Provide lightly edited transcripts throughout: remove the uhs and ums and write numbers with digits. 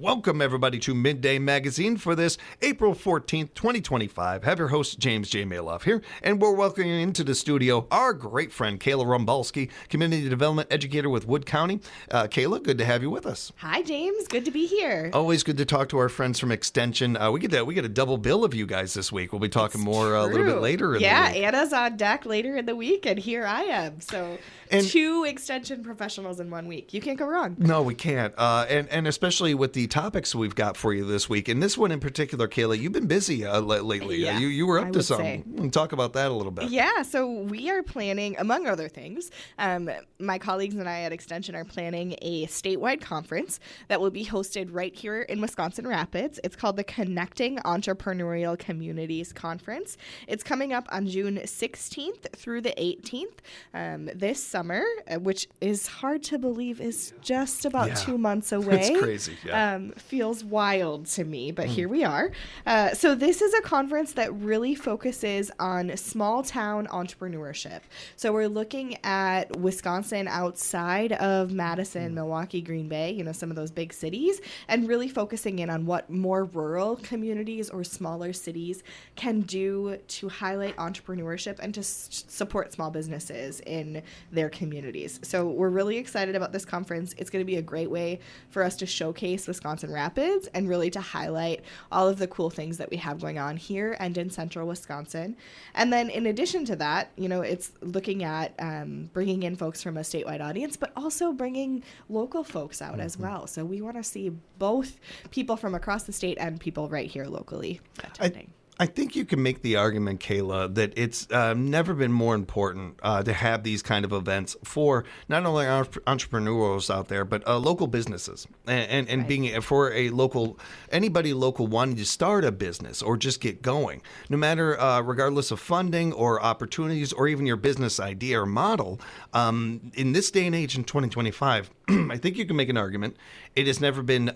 Welcome, everybody, to Midday Magazine for this April 14th, 2025. Have your host, James J. Maloff here, and we're welcoming into the studio our great friend, Kayla Rumbalski, Community Development Educator with Wood County. Kayla, good to have you with us. Hi, James. Good to be here. Always good to talk to our friends from Extension. We get a double bill of you guys this week. We'll be talking more a little bit later in the week. Yeah, Anna's on deck later in the week, and here I am. So two Extension professionals in 1 week. You can't go wrong. No, we can't. And especially with the topics we've got for you this week. And this one in particular, Kayla, you've been busy lately. Yeah, you were up to something. We'll talk about that a little bit. Yeah, so we are planning, among other things, my colleagues and I at Extension are planning a statewide conference that will be hosted right here in Wisconsin Rapids. It's called the Connecting Entrepreneurial Communities Conference. It's coming up on June 16th through the 18th this summer, which is hard to believe is just about 2 months away. It's crazy. Yeah. Feels wild to me, but here we are. So this is a conference that really focuses on small town entrepreneurship. So we're looking at Wisconsin outside of Madison, Milwaukee, Green Bay, some of those big cities, and really focusing in on what more rural communities or smaller cities can do to highlight entrepreneurship and to support small businesses in their communities. So we're really excited about this conference. It's going to be a great way for us to showcase Wisconsin Rapids and really to highlight all of the cool things that we have going on here and in central Wisconsin. And then in addition to that, it's looking at bringing in folks from a statewide audience, but also bringing local folks out as well. So we want to see both people from across the state and people right here locally attending. I think you can make the argument, Kayla, that it's never been more important to have these kind of events for not only entrepreneurs out there, but local businesses and right. Being for anybody local wanting to start a business or just get going, no matter regardless of funding or opportunities or even your business idea or model. In this day and age in 2025, I think you can make an argument. It has never been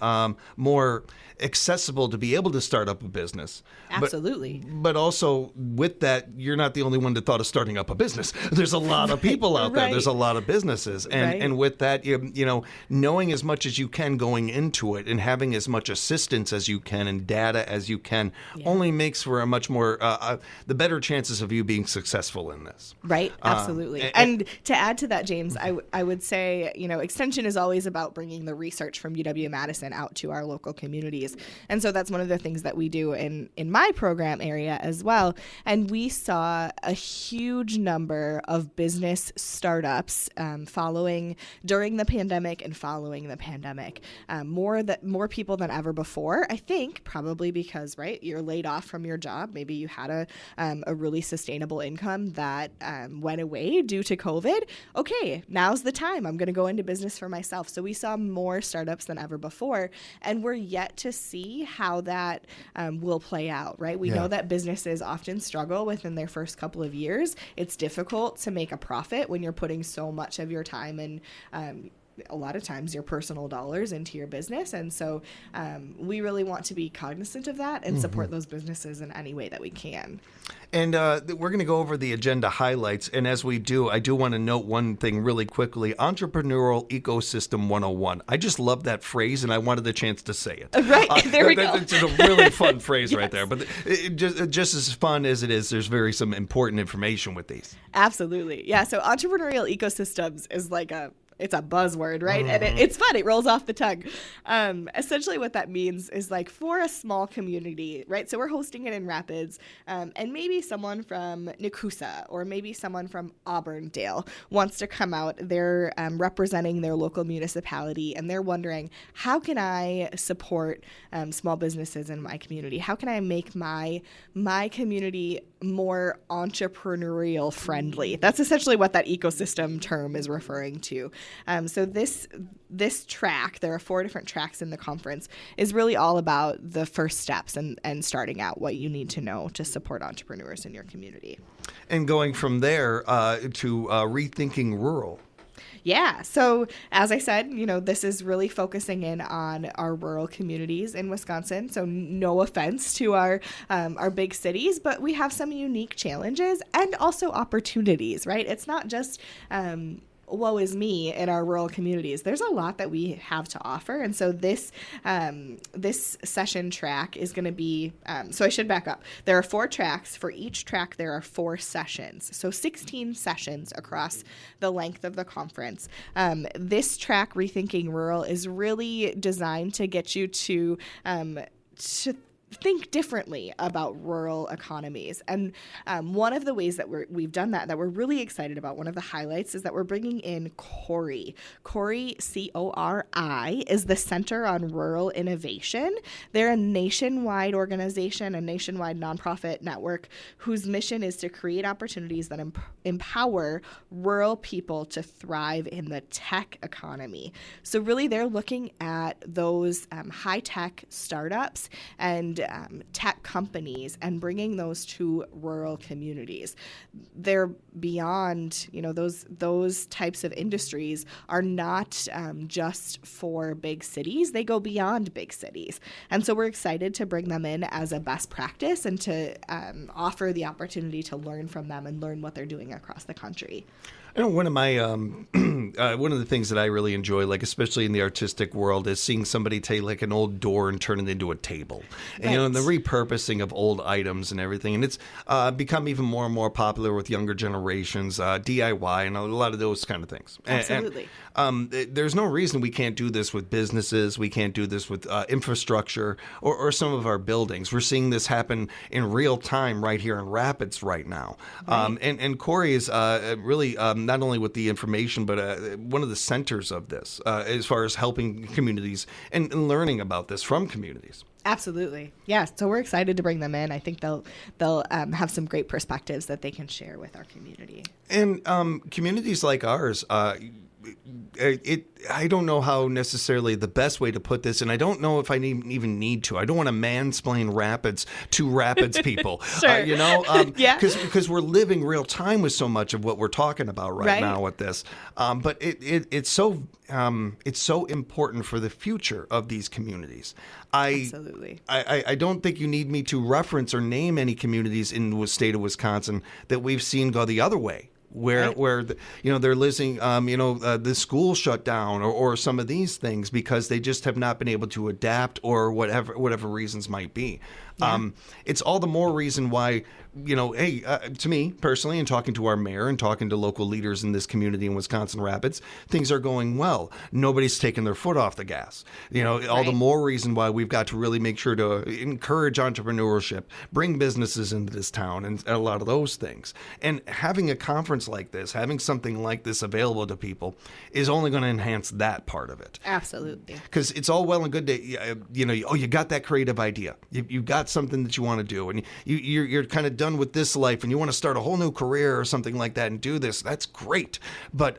more accessible to be able to start up a business. Absolutely. But also with that, you're not the only one that thought of starting up a business. There's a lot of people out there. Right. There's a lot of businesses. And with that, knowing as much as you can going into it and having as much assistance as you can and data as you can only makes for a much more, the better chances of you being successful in this. Right. Absolutely. And to add to that, James, I would say, Extension is always about bringing the research from UW-Madison out to our local communities. And so that's one of the things that we do in my program area as well. And we saw a huge number of business startups during the pandemic and following the pandemic. More people than ever before, I think, probably because, right, you're laid off from your job. Maybe you had a really sustainable income that went away due to COVID. Okay, now's the time. I'm going to go into business for myself. So we saw more startups than ever before, and we're yet to see how that will play out, right? We know that businesses often struggle within their first couple of years. It's difficult to make a profit when you're putting so much of your time and a lot of times your personal dollars into your business. And so we really want to be cognizant of that and support those businesses in any way that we can. And we're going to go over the agenda highlights. And as we do, I do want to note one thing really quickly. Entrepreneurial Ecosystem 101. I just love that phrase, and I wanted the chance to say it. Right. There we go. It's a really fun phrase right there. But just as fun as it is, there's some important information with these. Absolutely. Yeah. So entrepreneurial ecosystems is it's a buzzword, right? And it's fun. It rolls off the tongue. Essentially what that means is for a small community, right? So we're hosting it in Rapids, and maybe someone from Nakusa or maybe someone from Auburndale wants to come out. They're representing their local municipality, and they're wondering, how can I support small businesses in my community? How can I make my community more entrepreneurial friendly? That's essentially what that ecosystem term is referring to. So this track, there are 4 different tracks in the conference, is really all about the first steps and starting out what you need to know to support entrepreneurs in your community. And going from there to rethinking rural. Yeah. So as I said, this is really focusing in on our rural communities in Wisconsin. So no offense to our big cities, but we have some unique challenges and also opportunities, right? It's not just woe is me in our rural communities. There's a lot that we have to offer. And so this session track is going to be, so I should back up. There are 4 tracks. For each track, there are 4 sessions. So 16 sessions across the length of the conference. This track, Rethinking Rural, is really designed to get you to think differently about rural economies. And one of the ways that we've done that we're really excited about, one of the highlights, is that we're bringing in CORI. CORI, CORI, is the Center on Rural Innovation. They're a nationwide organization, a nationwide nonprofit network whose mission is to create opportunities that empower rural people to thrive in the tech economy. So really, they're looking at those high-tech startups and tech companies and bringing those to rural communities. They're beyond, those types of industries are not just for big cities. They go beyond big cities. And so we're excited to bring them in as a best practice and to offer the opportunity to learn from them and learn what they're doing across the country. I know one of my one of the things that I really enjoy, like especially in the artistic world, is seeing somebody take like an old door and turn it into a table. And, Right. and the repurposing of old items and everything. And it's become even more and more popular with younger generations, DIY and a lot of those kind of things. Absolutely. And there's no reason we can't do this with businesses. We can't do this with infrastructure or some of our buildings. We're seeing this happen in real time right here in Rapids right now. Right. And Corey is really not only with the information, but one of the centers of this as far as helping communities and learning about this from communities. Absolutely. Yeah. So we're excited to bring them in. I think they'll have some great perspectives that they can share with our community. And communities like ours, I don't know how necessarily the best way to put this, and I don't know if I even need to. I don't want to mansplain Rapids to Rapids people, Sure. Yeah. because we're living real time with so much of what we're talking about right Right. now with this. But it's so important for the future of these communities. Absolutely. I don't think you need me to reference or name any communities in the state of Wisconsin that we've seen go the other way. Where they're losing the school shut down or some of these things because they just have not been able to adapt or whatever reasons might be. Yeah. It's all the more reason why, to me personally, and talking to our mayor and talking to local leaders in this community in Wisconsin Rapids, things are going well. Nobody's taking their foot off the gas. All the more reason why we've got to really make sure to encourage entrepreneurship, bring businesses into this town, and a lot of those things. And having a conference like this, having something like this available to people, is only going to enhance that part of it. Absolutely. Because it's all well and good to, you got that creative idea. You've got something that you want to do, and you're kind of done with this life, and you want to start a whole new career or something like that and do this. That's great, but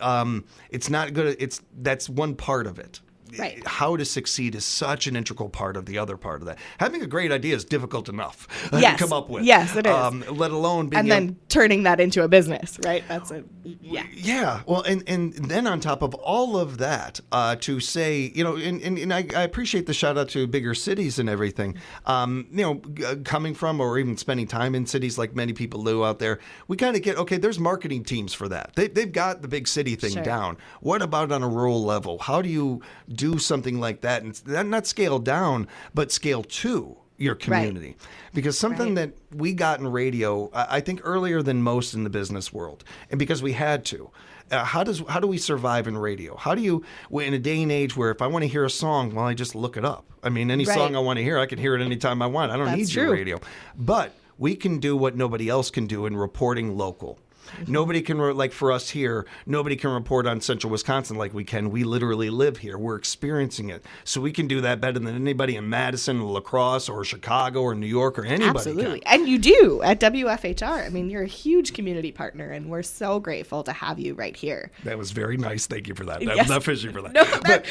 it's not good. That's one part of it. Right. How to succeed is such an integral part of the other part of that. Having a great idea is difficult enough Yes. to come up with. Yes, it is. Let alone being And then turning that into a business, right? That's yeah. Yeah. Well, and then on top of all of that, to say, and I appreciate the shout out to bigger cities and everything. Coming from or even spending time in cities like many people do out there, we kind of get, okay, there's marketing teams for that. They've got the big city thing Sure. down. What about on a rural level? How do you do something like that and not scale down, but scale to your community? Right. Because something that we got in radio, I think earlier than most in the business world, and because we had to. How do we survive in radio? How do you, in a day and age where if I want to hear a song, well, I just look it up. I mean, any Right. song I want to hear, I can hear it anytime I want. I don't need your radio. But we can do what nobody else can do in reporting local. Nobody can, like for us here, nobody can report on central Wisconsin like we can. We literally live here. We're experiencing it. So we can do that better than anybody in Madison, La Crosse, or Chicago, or New York, or anybody Absolutely. can. And you do at WFHR. I mean, you're a huge community partner, and we're so grateful to have you right here. That was very nice. Thank you for that. Yes. Not fishing for that. No, but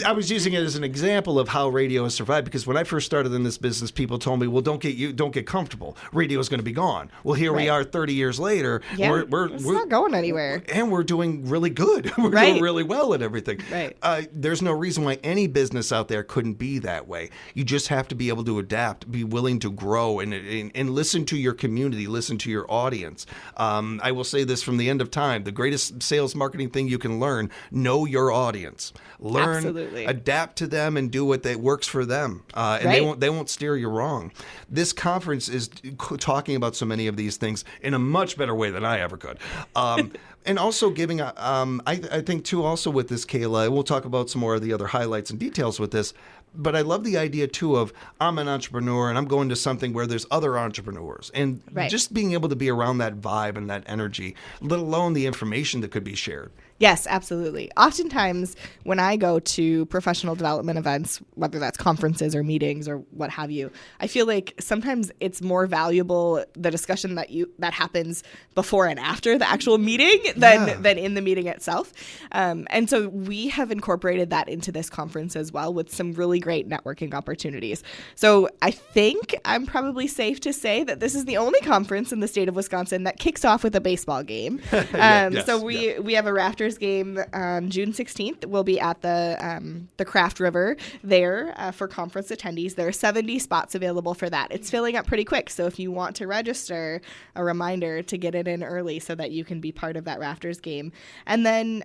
I was using it as an example of how radio has survived, because when I first started in this business, people told me, well, don't get comfortable. Radio is going to be gone. Well, here we Right. are 30 years later, Yeah. It's not going anywhere. And we're doing really good. We're doing really well at everything. Right. There's no reason why any business out there couldn't be that way. You just have to be able to adapt, be willing to grow, and listen to your community, listen to your audience. I will say this from the end of time: the greatest sales marketing thing you can learn: know your audience, adapt to them, and do what works for them. And they won't steer you wrong. This conference is talking about so many of these things in a much better way than I ever could. And also giving, I think too, also with this, Kayla, we'll talk about some more of the other highlights and details with this, but I love the idea too of I'm an entrepreneur and I'm going to something where there's other entrepreneurs, and just being able to be around that vibe and that energy, let alone the information that could be shared. Yes, absolutely. Oftentimes when I go to professional development events, whether that's conferences or meetings or what have you, I feel like sometimes it's more valuable, the discussion that happens before and after the actual meeting than in the meeting itself. And so we have incorporated that into this conference as well, with some really great networking opportunities. So I think I'm probably safe to say that this is the only conference in the state of Wisconsin that kicks off with a baseball game. So we have a Raptors game on June 16th. We'll be at the Craft River there for conference attendees. There are 70 spots available for that. It's filling up pretty quick, so if you want to register, a reminder to get it in early so that you can be part of that Raptors game. And then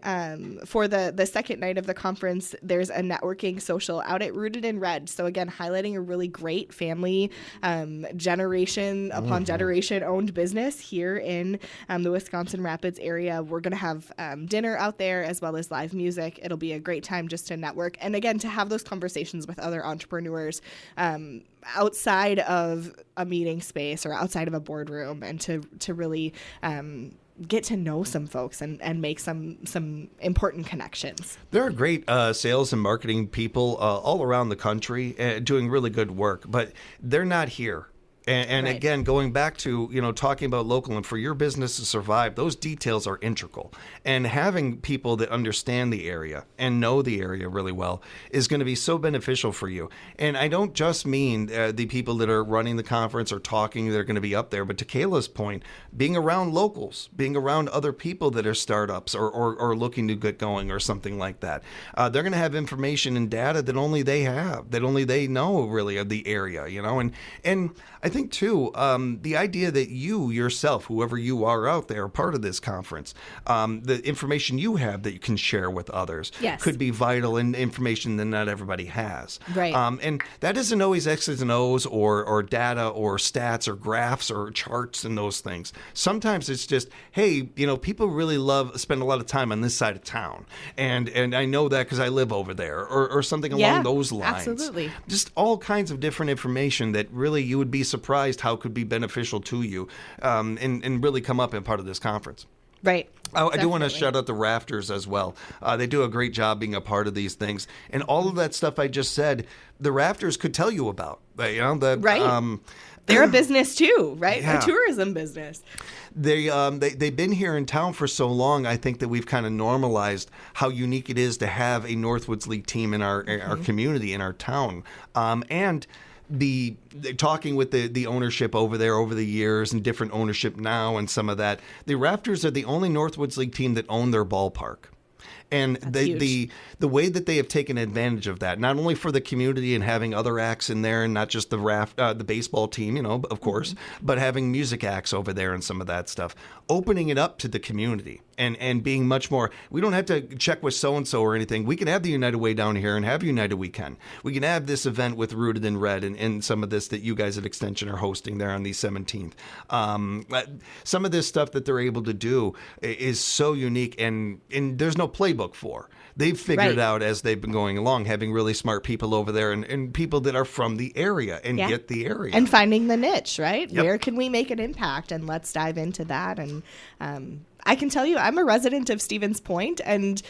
for the second night of the conference, there's a networking social out at Rooted in Red. So again, highlighting a really great family, generation upon generation owned business here in the Wisconsin Rapids area. We're going to have dinner out there as well as live music. It'll be a great time just to network and again to have those conversations with other entrepreneurs outside of a meeting space or outside of a boardroom, and to really get to know some folks and make some important connections. There are great sales and marketing people all around the country doing really good work, but they're not here. And again, going back to, talking about local, and for your business to survive, those details are integral. And having people that understand the area and know the area really well is going to be so beneficial for you. And I don't just mean the people that are running the conference or talking, they're going to be up there. But to Kayla's point, being around locals, being around other people that are startups or looking to get going or something like that. They're going to have information and data that only they have, that only they know really of the area, And I think, too, the idea that you yourself, whoever you are out there, part of this conference, the information you have that you can share with others could be vital and information that not everybody has. Right. And that isn't always X's and O's or data or stats or graphs or charts and those things. Sometimes it's just, hey, people really spend a lot of time on this side of town. And I know that because I live over there or something along those lines. Absolutely. Just all kinds of different information that really you would be surprised how could be beneficial to you and really come up in part of this conference. Right. I do want to shout out the Rafters as well. They do a great job being a part of these things. And all of that stuff I just said, the Rafters could tell you about. Right. They're a business too, right? Yeah. A tourism business. They've been here in town for so long. I think that we've kind of normalized how unique it is to have a Northwoods League team in our community, in our town. And talking with the ownership over there over the years and different ownership now and some of that, the Rafters are the only Northwoods League team that own their ballpark. And the way that they have taken advantage of that, not only for the community and having other acts in there and not just the baseball team, of course, but having music acts over there and some of that stuff, opening it up to the community and being much more, we don't have to check with so-and-so or anything. We can have the United Way down here and have United Weekend. We can have this event with Rooted in Red and some of this that you guys at Extension are hosting there on the 17th. Some of this stuff that they're able to do is so unique and there's no playbook for. They've figured it out as they've been going along, having really smart people over there and people that are from the area and get the area. And finding the niche, right? Yep. Where can we make an impact? And let's dive into that. And I can tell you, I'm a resident of Stevens Point. And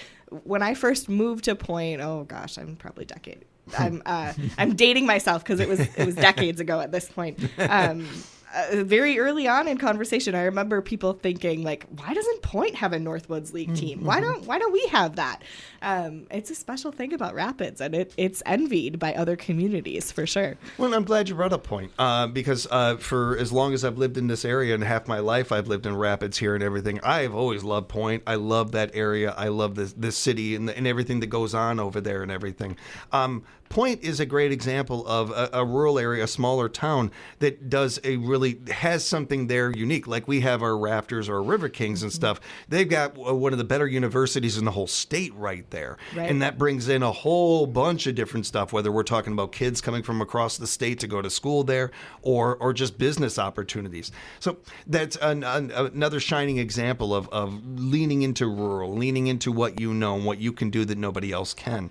when I first moved to Point, oh gosh, I'm probably I'm dating myself because it was decades ago at this point. very early on in conversation, I remember people thinking like, why doesn't Point have a Northwoods League team? Why don't we have that? It's a special thing about Rapids, and it's envied by other communities for sure. Well, I'm glad you brought up Point because for as long as I've lived in this area and half my life I've lived in Rapids here and everything, I've always loved Point. I love that area. I love this city and everything that goes on over there and everything. Point is a great example of a rural area, a smaller town that has something there unique. Like we have our Rafters or River Kings and stuff. They've got one of the better universities in the whole state right there. Right. And that brings in a whole bunch of different stuff, whether we're talking about kids coming from across the state to go to school there or just business opportunities. So that's another shining example of leaning into rural, leaning into what you know and what you can do that nobody else can.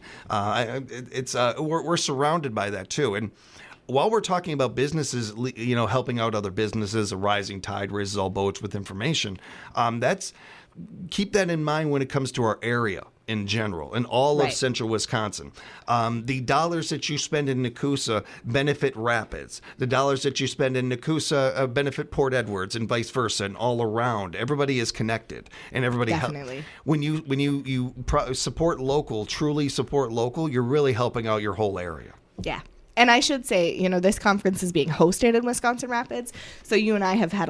We're surrounded by that too. And while we're talking about businesses, helping out other businesses, a rising tide raises all boats with information. Keep that in mind when it comes to our area in general, and all of central Wisconsin. The dollars that you spend in Nekoosa benefit Rapids. The dollars that you spend in Nekoosa benefit Port Edwards, and vice versa, and all around. Everybody is connected, and everybody definitely. When you support local, truly support local, you're really helping out your whole area. Yeah. And I should say, this conference is being hosted in Wisconsin Rapids. So you and I have had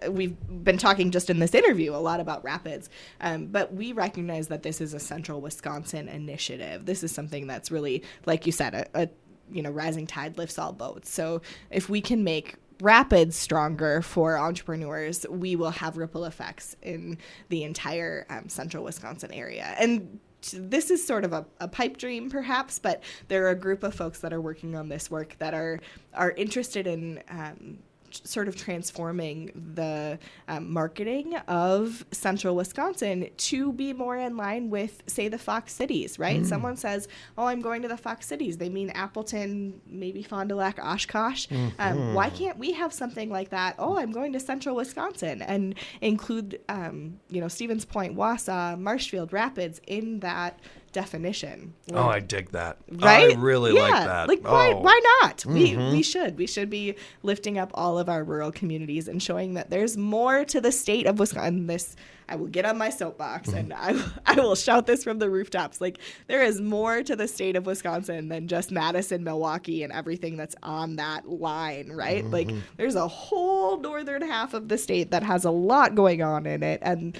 we've been talking just in this interview a lot about Rapids. But we recognize that this is a central Wisconsin initiative. This is something that's really, like you said, a rising tide lifts all boats. So if we can make Rapids stronger for entrepreneurs, we will have ripple effects in the entire central Wisconsin area. And this is sort of a pipe dream, perhaps, but there are a group of folks that are working on this work that are interested in sort of transforming the marketing of central Wisconsin to be more in line with, say, the Fox Cities, right? Someone says, oh, I'm going to the Fox Cities. They mean Appleton, maybe Fond du Lac, Oshkosh. Why can't we have something like that? Oh, I'm going to central Wisconsin, and include, Stevens Point, Wausau, Marshfield, Rapids in that definition. Oh, I dig that. Right? I really like that. Why not? We should be lifting up all of our rural communities and showing that there's more to the state of Wisconsin. I will get on my soapbox and I will shout this from the rooftops. Like, there is more to the state of Wisconsin than just Madison, Milwaukee, and everything that's on that line, right? Like, there's a whole northern half of the state that has a lot going on in it, and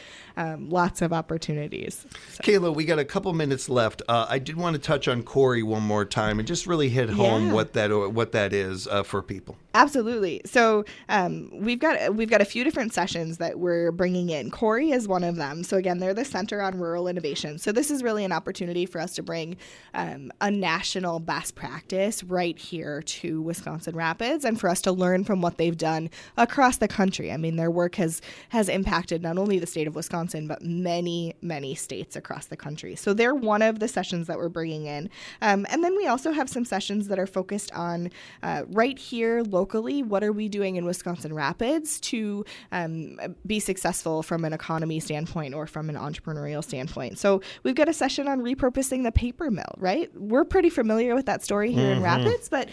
lots of opportunities. So. Kayla, we got a couple minutes left. I did want to touch on Corey one more time and just really hit home what that is for people. Absolutely. So we've got a few different sessions that we're bringing in. Corey is one of them. So again, they're the Center on Rural Innovation. So this is really an opportunity for us to bring a national best practice right here to Wisconsin Rapids, and for us to learn from what they've done across the country. I mean, their work has impacted not only the state of Wisconsin, but many, many states across the country. So they're one of the sessions that we're bringing in. And then we also have some sessions that are focused on right here locally, what are we doing in Wisconsin Rapids to be successful from an economy standpoint or from an entrepreneurial standpoint. So we've got a session on repurposing the paper mill, right? We're pretty familiar with that story here in Rapids, but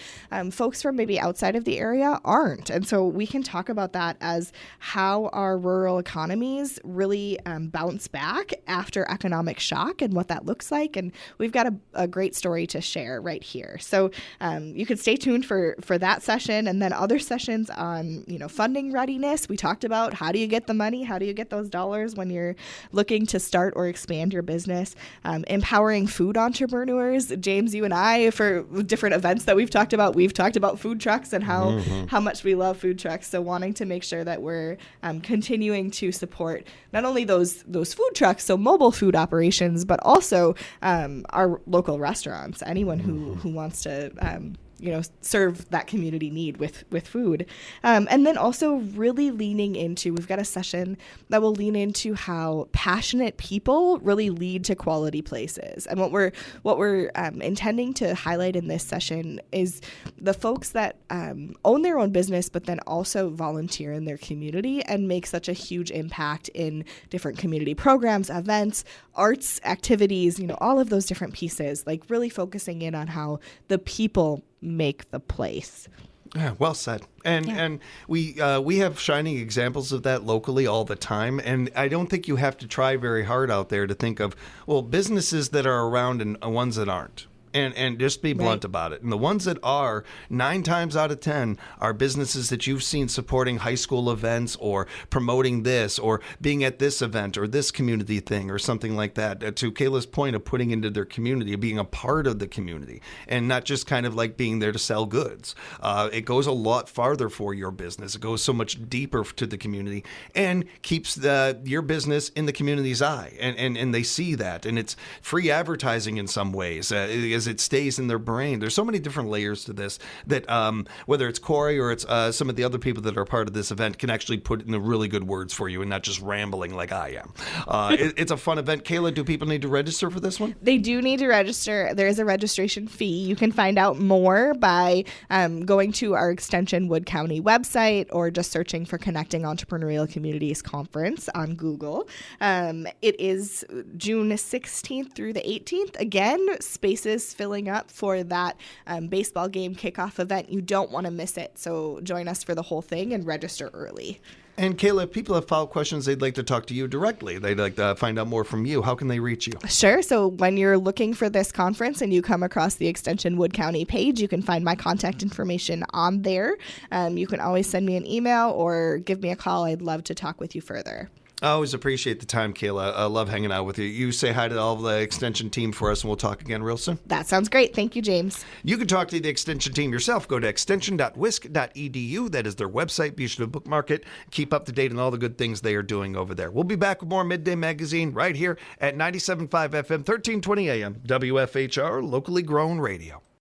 folks from maybe outside of the area aren't. And so we can talk about that as how our rural economies really bounce back after economic shock and what that looks like. And we've got a great story to share right here. So you could stay tuned for that session, and then other sessions on, funding readiness. We talked about how do you get the money? How do you get those dollars when you're looking to start or expand your business? Empowering food entrepreneurs. James, you and I, for different events that we've talked about food trucks and how much we love food trucks. So wanting to make sure that we're continuing to support not only those food trucks, so mobile food operations, but also our local restaurants, anyone who wants to serve that community need with food. And then also really leaning into, we've got a session that will lean into how passionate people really lead to quality places. And what we're intending to highlight in this session is the folks that own their own business, but then also volunteer in their community and make such a huge impact in different community programs, events, arts, activities, all of those different pieces, like really focusing in on how the people make the place. Yeah, well said. And we have shining examples of that locally all the time. And I don't think you have to try very hard out there to think of, well, businesses that are around and ones that aren't. And just be blunt about it. And the ones that are, 9 times out of 10, are businesses that you've seen supporting high school events or promoting this or being at this event or this community thing or something like that. To Kayla's point of putting into their community, being a part of the community and not just kind of like being there to sell goods. It goes a lot farther for your business. It goes so much deeper to the community and keeps your business in the community's eye. And they see that. And it's free advertising in some ways. It stays in their brain. There's so many different layers to this that whether it's Corey or it's some of the other people that are part of this event can actually put in the really good words for you and not just rambling like I am. It's a fun event. Kayla, do people need to register for this one? They do need to register. There is a registration fee. You can find out more by going to our Extension Wood County website or just searching for Connecting Entrepreneurial Communities Conference on Google. It is June 16th through the 18th. Again, spaces filling up for that baseball game kickoff event. You don't want to miss it. So join us for the whole thing and register early. And Kayla, if people have follow-up questions, they'd like to talk to you directly. They'd like to find out more from you. How can they reach you? Sure. So when you're looking for this conference and you come across the Extension Wood County page, you can find my contact information on there. You can always send me an email or give me a call. I'd love to talk with you further. I always appreciate the time, Kayla. I love hanging out with you. You say hi to all the Extension team for us, and we'll talk again real soon. That sounds great. Thank you, James. You can talk to the Extension team yourself. Go to extension.wisc.edu. That is their website. Be sure to bookmark it. Keep up to date on all the good things they are doing over there. We'll be back with more Midday Magazine right here at 97.5 FM, 1320 AM, WFHR, locally grown radio.